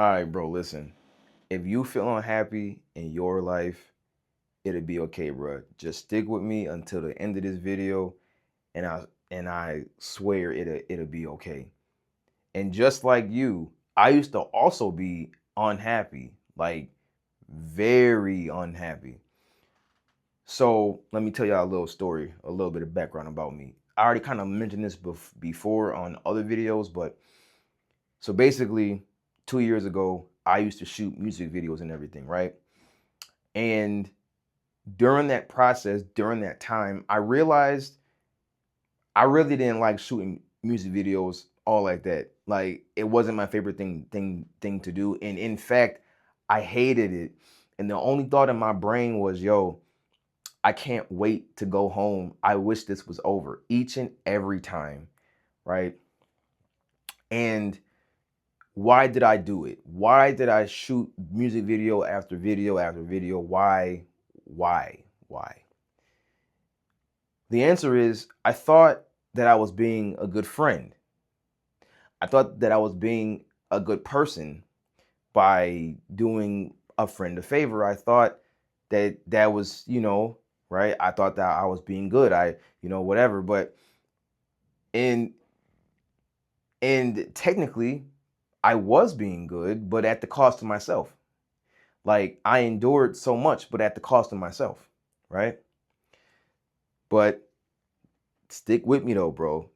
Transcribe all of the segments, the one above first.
All right, bro, listen. If you feel unhappy in your life, it'll be okay, bro. Just stick with me until the end of this video, and I swear it'll be okay. And just like you, I used to also be unhappy, like very unhappy. So let me tell y'all a little story, a little bit of background about me. I already kind of mentioned this before on other videos, but so basically, 2 years ago, I used to shoot music videos and everything, right? And during that process, during that time, I realized I really didn't like shooting music videos all like that. Like it wasn't my favorite thing to do. And in fact, I hated it. And the only thought in my brain was, yo, I can't wait to go home. I wish this was over each and every time, right? And why did I do it? Why did I shoot music video after video after video? Why? Why? Why? The answer is I thought that I was being a good friend. I thought that I was being a good person by doing a friend a favor. I thought that that was, right? I thought that I was being good. Whatever. But in and technically I was being good, but at the cost of myself. Like I endured so much, but at the cost of myself, right? But stick with me though, bro.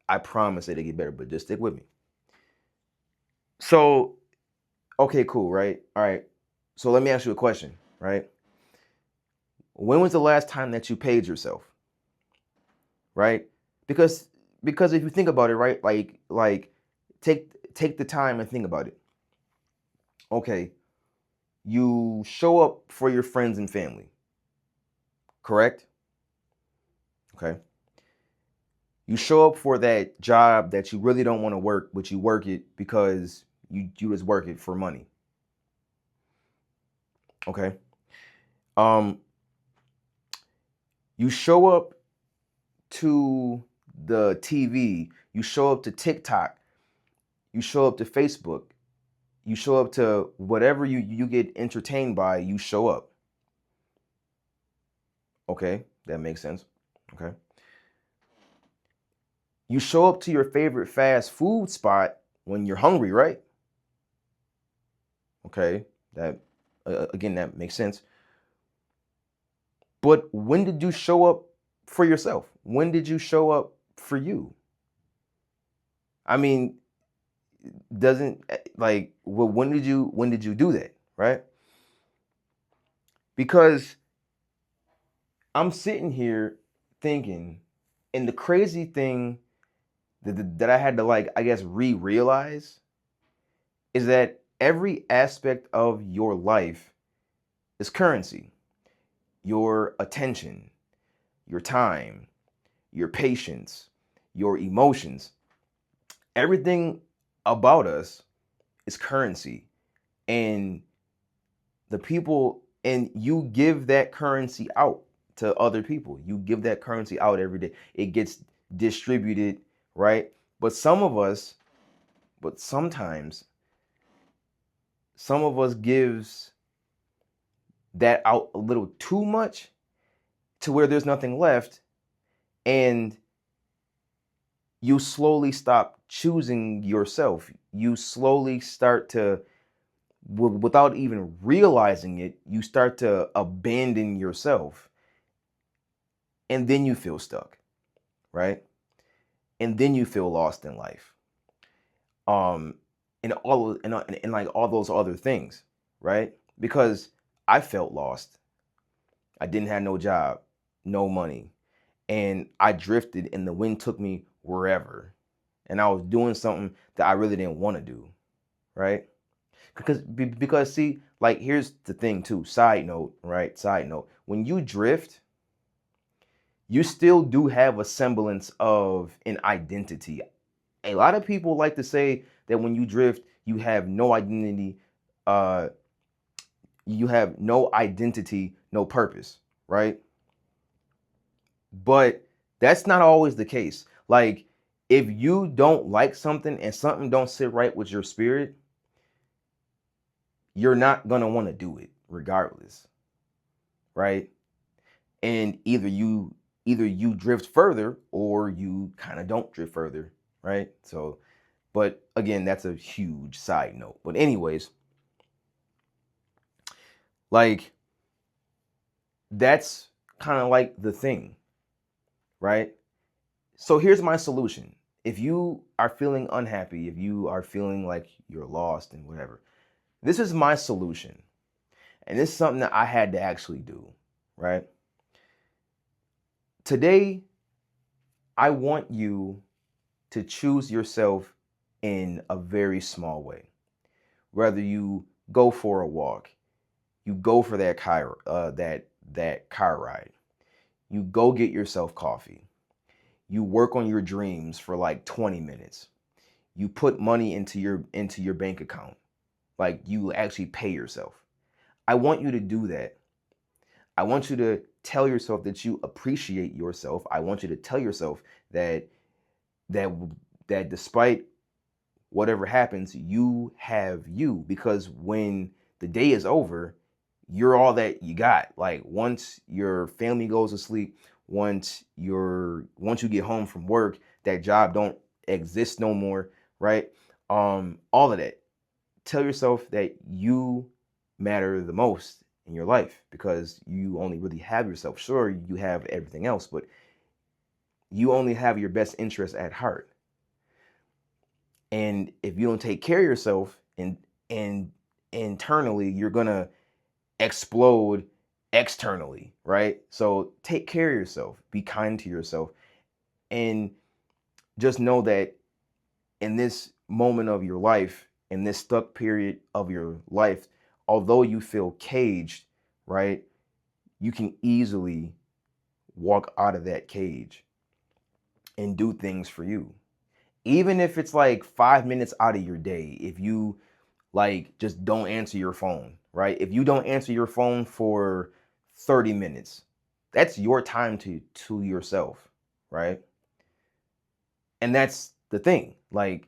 I promise it'll get better, but just stick with me. So, okay, cool, right? All right. So let me ask you a question, right? When was the last time that you paid yourself? Right? Because because if you think about it, right? Like take the time and think about it. Okay, you show up for your friends and family, correct? Okay. You show up for that job that you really don't want to work, but you work it because you just work it for money. Okay. Um, you show up to the TV, you show up to TikTok, you show up to Facebook, you show up to whatever you get entertained by, you show up. Okay, that makes sense. Okay. You show up to your favorite fast food spot when you're hungry, right? Okay, that again that makes sense. But when did you show up for yourself? When did you show up for you? I mean, doesn't like well, when did you do that, right? Because I'm sitting here thinking, and the crazy thing that I had to like, I guess, realize is that every aspect of your life is currency. Your attention, your time, your patience, your emotions, everything about us is currency. And the people, and you give that currency out to other people. You give that currency out every day. It gets distributed, right? But some of us, but sometimes some of us gives that out a little too much to where there's nothing left, and you slowly stop choosing yourself. You slowly start to, without even realizing it, you start to abandon yourself. And then you feel stuck, right? And then you feel lost in life. Um, and like all those other things, right? Because I felt lost. I didn't have no job, no money, and I drifted, and the wind took me wherever. And I was doing something that I really didn't want to do, right? Because see, like here's the thing too. Side note, right? Side note. When you drift, you still do have a semblance of an identity. A lot of people like to say that when you drift, you have no identity, uh, no purpose, right? But that's not always the case. Like if you don't like something and something don't sit right with your spirit, you're not gonna want to do it regardless, right? And either you drift further or you kind of don't drift further, right? So, but again, that's a huge side note. But anyways, like that's kind of like the thing, right? So here's my solution. If you are feeling unhappy, if you are feeling like you're lost and whatever, this is my solution. And this is something that I had to actually do, right? Today, I want you to choose yourself in a very small way. Whether you go for a walk, you go for that car ride, you go get yourself coffee, you work on your dreams for like 20 minutes, you put money into your bank account, like you actually pay yourself. I want you to do that. I want you to tell yourself that you appreciate yourself. I want you to tell yourself that that that despite whatever happens, you have you, because when the day is over, you're all that you got. Like once your family goes to sleep, once you get home from work, that job don't exist no more, right? All of that. Tell yourself that you matter the most in your life because you only really have yourself. Sure, you have everything else, but you only have your best interest at heart. And if you don't take care of yourself and internally, you're gonna explode externally, right? So take care of yourself, be kind to yourself, and just know that in this moment of your life, in this stuck period of your life, although you feel caged, right, you can easily walk out of that cage and do things for you. Even if it's like 5 minutes out of your day, if you like just don't answer your phone, right? If you don't answer your phone for 30 minutes, that's your time to yourself, right? And that's the thing. Like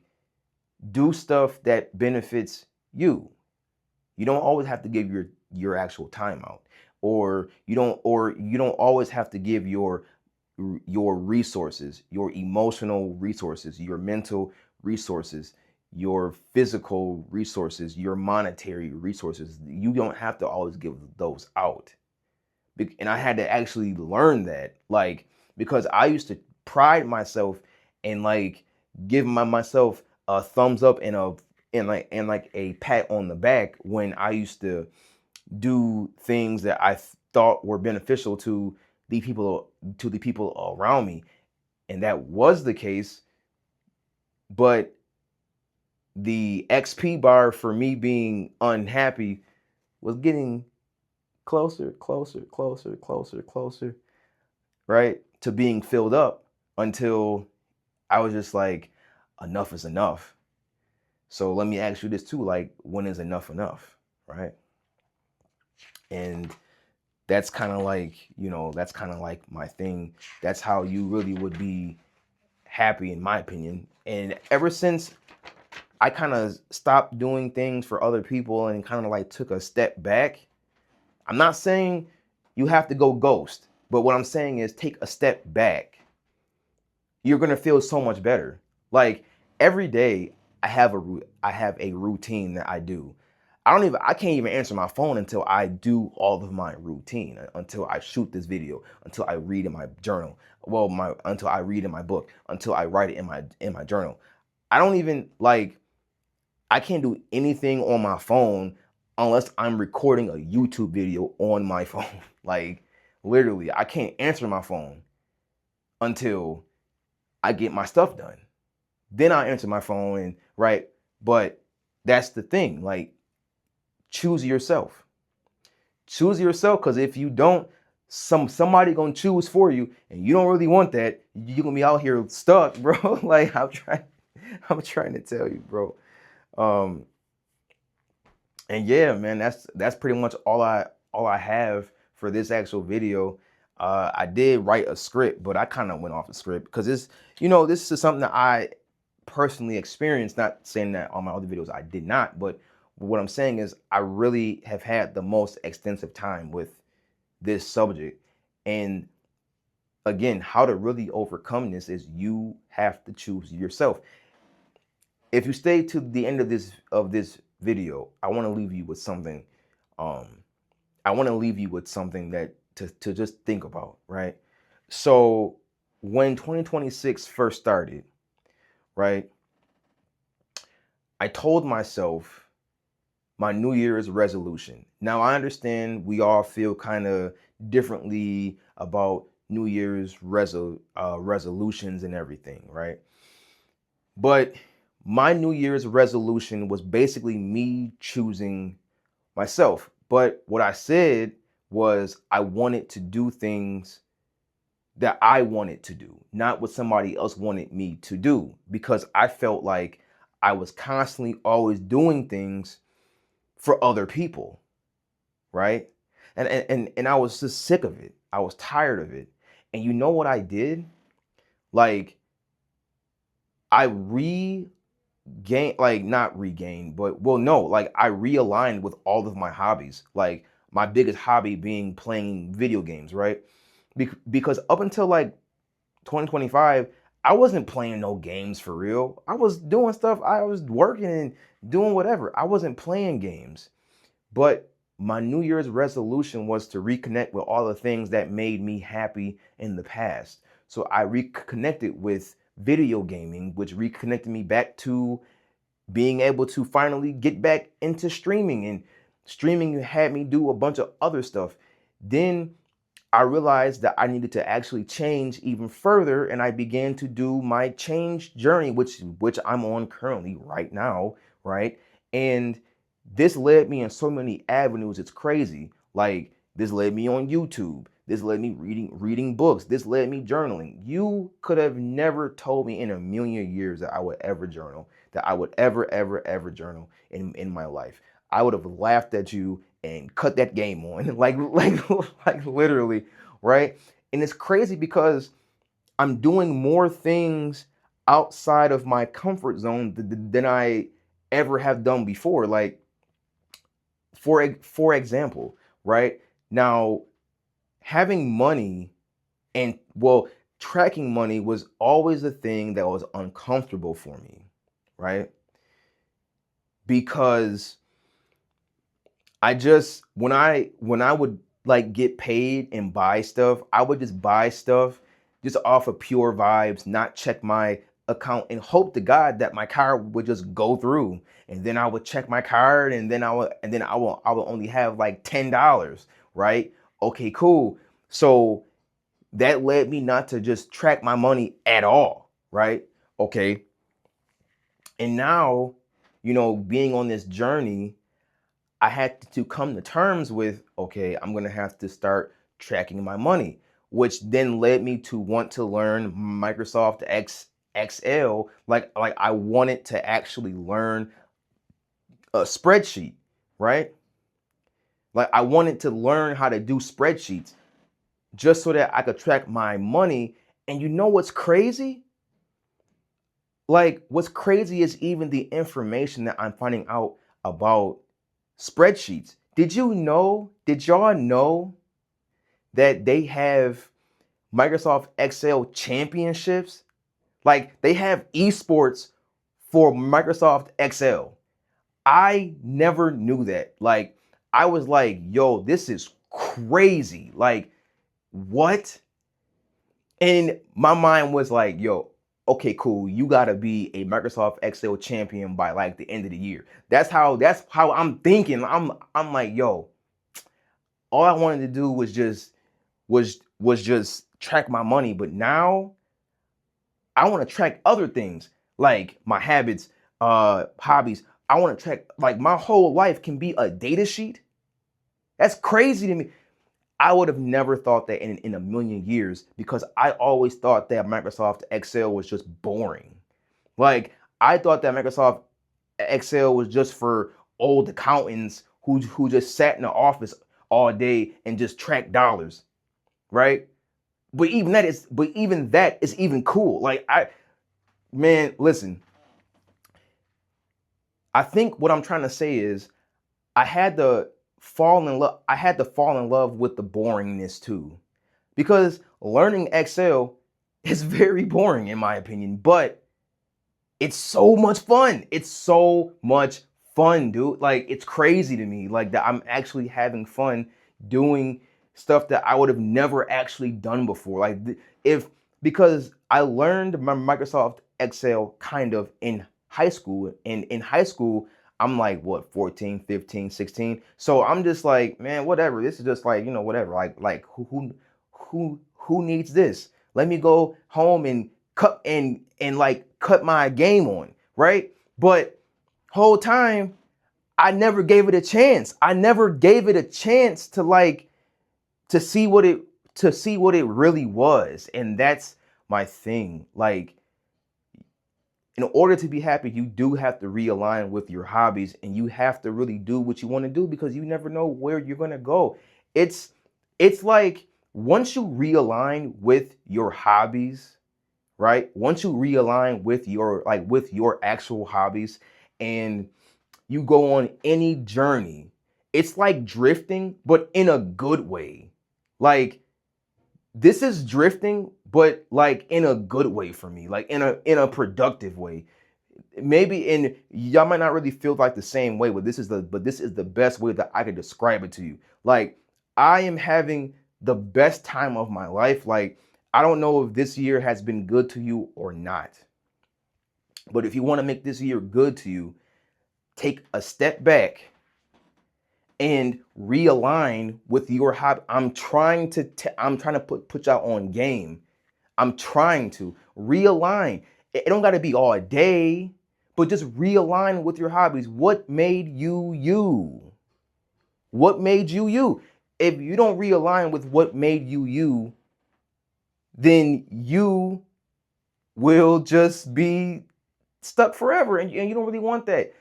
do stuff that benefits you. You don't always have to give your actual time out, or you don't always have to give your resources, your emotional resources, your mental resources, your physical resources, your monetary resources. You don't have to always give those out. And I had to actually learn that, like, because I used to pride myself and like give myself a thumbs up and like a pat on the back when I used to do things that I thought were beneficial to the people around me, and that was the case. But the XP bar for me being unhappy was getting closer, closer, closer, closer, closer, right, to being filled up until I was just like, enough is enough. So let me ask you this too, like, when is enough, right? And that's kind of like my thing. That's how you really would be happy, in my opinion. And ever since I kind of stopped doing things for other people and kind of like took a step back, I'm not saying you have to go ghost, but what I'm saying is take a step back. You're gonna feel so much better. Like every day, I have a routine that I do. I can't even answer my phone until I do all of my routine, until I shoot this video, until I read in my journal. Well, until I read in my book, until I write it in my journal. I don't even like I can't do anything on my phone unless I'm recording a YouTube video on my phone. Like literally, I can't answer my phone until I get my stuff done. Then I answer my phone and right. But that's the thing. Like choose yourself. Choose yourself, because if you don't, somebody gonna choose for you, and you don't really want that. You're gonna be out here stuck, bro. Like I'm trying to tell you, bro. Um, and yeah, man, that's pretty much all I have for this actual video. I did write a script, but I kind of went off the script because this is something that I personally experienced. Not saying that on my other videos I did not, but What I'm saying is I really have had the most extensive time with this subject. And again, how to really overcome this is you have to choose yourself. If you stay to the end of this video, I want to leave you with something. Um, I want to leave you with something that to just think about, right? So when 2026 first started, right, I told myself my New Year's resolution. Now I understand we all feel kind of differently about New Year's resolutions and everything, right? But my New Year's resolution was basically me choosing myself. But what I said was I wanted to do things that I wanted to do, not what somebody else wanted me to do, because I felt like I was constantly always doing things for other people, right? And I was just sick of it. I was tired of it. And you know what I did? Like I regained, like not regained, but well, no, like I realigned with all of my hobbies. Like my biggest hobby being playing video games, right? Because up until like 2025, I wasn't playing no games for real. I was doing stuff. I was working and doing whatever. I wasn't playing games. But my New Year's resolution was to reconnect with all the things that made me happy in the past. So I reconnected with video gaming, which reconnected me back to being able to finally get back into streaming. And streaming had me do a bunch of other stuff. Then I realized that I needed to actually change even further, and I began to do my change journey, which I'm on currently right now, right? And this led me in so many avenues. It's crazy. Like this led me on YouTube. This led me reading books. This led me journaling. You could have never told me in a million years that I would ever journal, that I would ever journal in my life. I would have laughed at you and cut that game on, like literally, right? And it's crazy because I'm doing more things outside of my comfort zone than I ever have done before. Like for example, right now, having money and well, tracking money was always a thing that was uncomfortable for me, right? Because I just when I would like get paid and buy stuff, I would just buy stuff just off of pure vibes, not check my account and hope to God that my card would just go through. And then I would check my card and then I would only have like $10, right? Okay, cool. So that led me not to just track my money at all, right? Okay. And now, being on this journey, I had to come to terms with, okay, I'm going to have to start tracking my money, which then led me to want to learn Microsoft Excel. Like I wanted to actually learn a spreadsheet, right? Like I wanted to learn how to do spreadsheets just so that I could track my money. And you know what's crazy? Like what's crazy is even the information that I'm finding out about spreadsheets. Did y'all know that they have Microsoft Excel championships? Like they have esports for Microsoft Excel. I never knew that. Like I was like, yo, this is crazy. Like what? And my mind was like, yo, okay, cool. You gotta be a Microsoft Excel champion by like the end of the year. That's how I'm thinking. I'm like, yo, all I wanted to do was just track my money, but now I want to track other things like my habits, hobbies. I want to track like my whole life can be a data sheet. That's crazy to me. I would have never thought that in a million years because I always thought that Microsoft Excel was just boring. Like I thought that Microsoft Excel was just for old accountants who just sat in the office all day and just tracked dollars, right? But even that is even cool. Like man, listen, I think what I'm trying to say is I had to fall in love. I had to fall in love with the boringness too, because learning Excel is very boring in my opinion, but it's so much fun. It's so much fun, dude. Like, it's crazy to me, like, that I'm actually having fun doing stuff that I would have never actually done before. Like, if because I learned my Microsoft Excel kind of in high school, and in high school I'm like, what, 14, 15, 16. So I'm just like, man, whatever. This is just like, whatever. Like who needs this? Let me go home and cut my game on, right? But whole time I never gave it a chance. I never gave it a chance to to see what it really was. And that's my thing. Like, in order to be happy, you do have to realign with your hobbies, and you have to really do what you want to do, because you never know where you're going to go. It's like, once you realign with your hobbies, right? Once you realign with your actual hobbies, and you go on any journey, it's like drifting, but in a good way. Like, this is drifting, but like in a good way for me, like in a productive way. Maybe, and y'all might not really feel like the same way, but this is the best way that I could describe it to you. Like, I am having the best time of my life. Like, I don't know if this year has been good to you or not, but if you want to make this year good to you, take a step back and realign with your hobby. I'm trying to put y'all on game. I'm trying to realign. It don't got to be all day, but just realign with your hobbies. What made you you? What made you you? If you don't realign with what made you you, then you will just be stuck forever, and you don't really want that.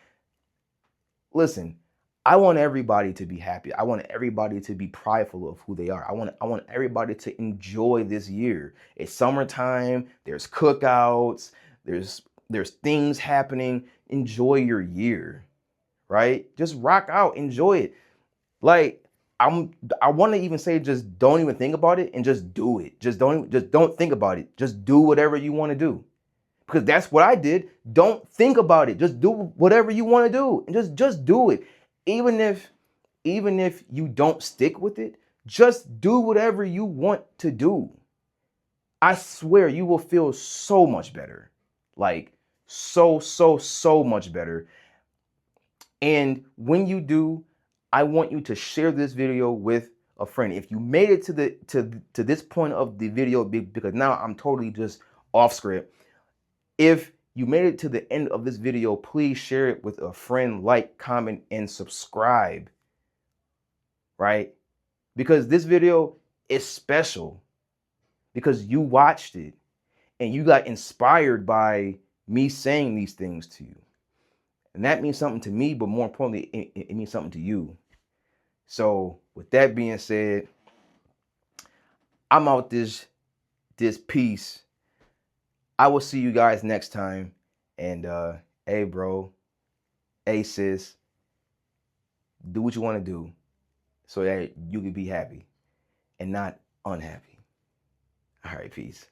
Listen, I want everybody to be happy. I want everybody to be prideful of who they are. I want everybody to enjoy this year. It's summertime, there's cookouts, there's things happening. Enjoy your year, right? Just rock out, enjoy it. Like, I want to even say, just don't even think about it and just do it. Just don't think about it. Just do whatever you want to do, because that's what I did. Don't think about it. Just do whatever you want to do, and just do it. Even if you don't stick with it, just do whatever you want to do. I swear you will feel so much better. Like, so much better. And when you do, I want you to share this video with a friend. If you made it to this point of the video, because now I'm totally just off script. If you made it to the end of this video, please share it with a friend, like, comment, and subscribe, right? Because this video is special, because you watched it and you got inspired by me saying these things to you. And that means something to me, but more importantly, it means something to you. So with that being said, I'm out this piece. I will see you guys next time. And hey bro, hey sis, do what you want to do so that you can be happy and not unhappy. All right, peace.